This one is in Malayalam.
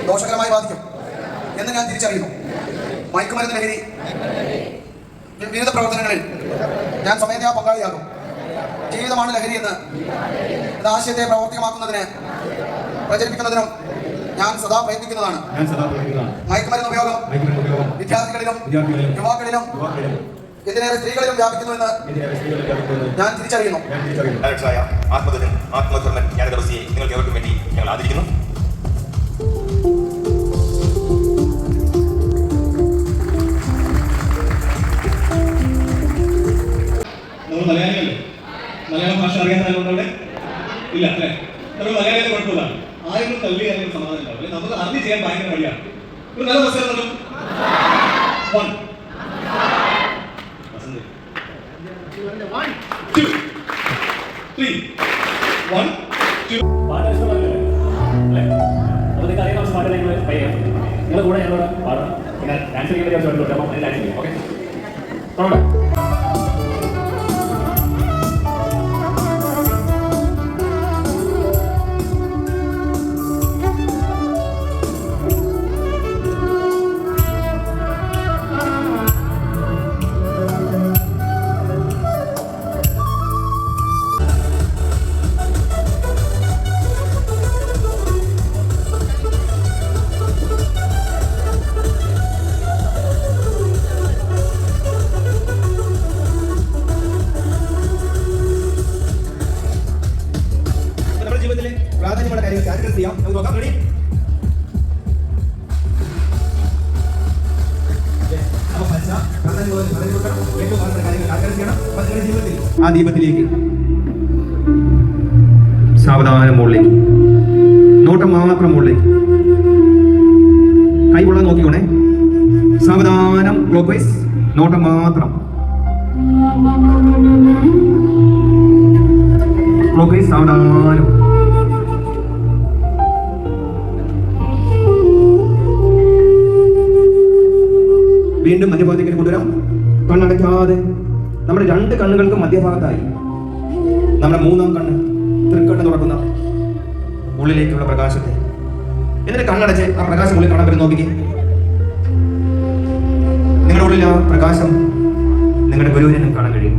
ദോഷകരമായി ബാധിക്കും എന്ന് ഞാൻ തിരിച്ചറിയുന്നു. മയക്കുമരുന്ന് ലഹരി വിവിധ പ്രവർത്തനങ്ങളിൽ ഞാൻ സ്വമേധയാ പങ്കാളിയാകും. ജീവിതമാണ് ലഹരി എന്ന് ഇത് ആശയത്തെ പ്രാവർത്തികമാക്കുന്നതിന് പ്രചരിപ്പിക്കുന്നതിനും ഞാൻ സദാ പ്രയത്നിക്കുന്നതാണ്. മയക്കുമരുന്ന് ഉപയോഗം വിദ്യാർത്ഥികളിലും യുവാക്കളിലും ഇതിനേറെ സ്ത്രീകളിലും വ്യാപിക്കുന്നുവെന്ന് ഞാൻ തിരിച്ചറിയുന്നു. ആത്മധർമ്മൻ ജ്ഞാനദർശിയെ നിങ്ങൾക്ക് ഏവർക്കും വേണ്ടി ഞങ്ങൾ ആദരിക്കുന്നു. നമ്മൾ മലയാളികളല്ലേ? മലയാള ഭാഷ അറിയാത്തതുകൊണ്ടവിടെ ഇല്ല അല്ലേ? നമ്മൾ മലയാളികൾ കുഴപ്പമില്ല. ആരെങ്കിലും തള്ളി അല്ലെങ്കിൽ സമാധാനം ഉണ്ടാവില്ല. നമുക്ക് അറിഞ്ഞ് ചെയ്യാൻ ഭയങ്കര വഴിയാണ്. ഒരു നല്ല മത്സരം നിങ്ങളുടെ കൂടെ ഞങ്ങളോട് പാടാം. പിന്നെ ഡാൻസ് ചെയ്യുന്ന ഡാൻസ് ചെയ്യും. ഓക്കെ തുടങ്ങാം. ജീവിതത്തിലെ പ്രാധാന്യമുള്ള കാര്യങ്ങൾ കാറ്റഗറൈസ് ചെയ്യാം. നമുക്ക് നോക്കാം. റെഡി? ആ ദീപത്തിലേക്ക് സാവധാനം മുകളിലേക്ക്, നോട്ടം മാത്രം മുകളിലേക്ക്, കൈ കൊള്ളാൻ നോക്കിക്കോണേ. സാവധാനം ക്ലോക്ക് വൈസ്, നോട്ടം മാത്രം. ക്ലോക്ക് വൈസ് സാവധാനം. വീണ്ടും മധ്യഭാഗത്തേക്ക് കൊണ്ടുവരാം. കണ്ണടയ്ക്കാതെ നമ്മുടെ രണ്ട് കണ്ണുകൾക്കും മധ്യഭാഗത്തായി നമ്മുടെ മൂന്നാം കണ്ണ് തൃക്കണ്ണ് തുറക്കുന്ന ഉള്ളിലേക്കുള്ള പ്രകാശത്തെ, എന്നിട്ട് കണ്ണടച്ച് ആ പ്രകാശം ഉള്ളിൽ കാണാൻ പറ്റും. നോക്കിക്കേ, നിങ്ങളുടെ ഉള്ളിൽ ആ പ്രകാശം നിങ്ങളുടെ ഗുരുവിനെ കാണാൻ കഴിയും.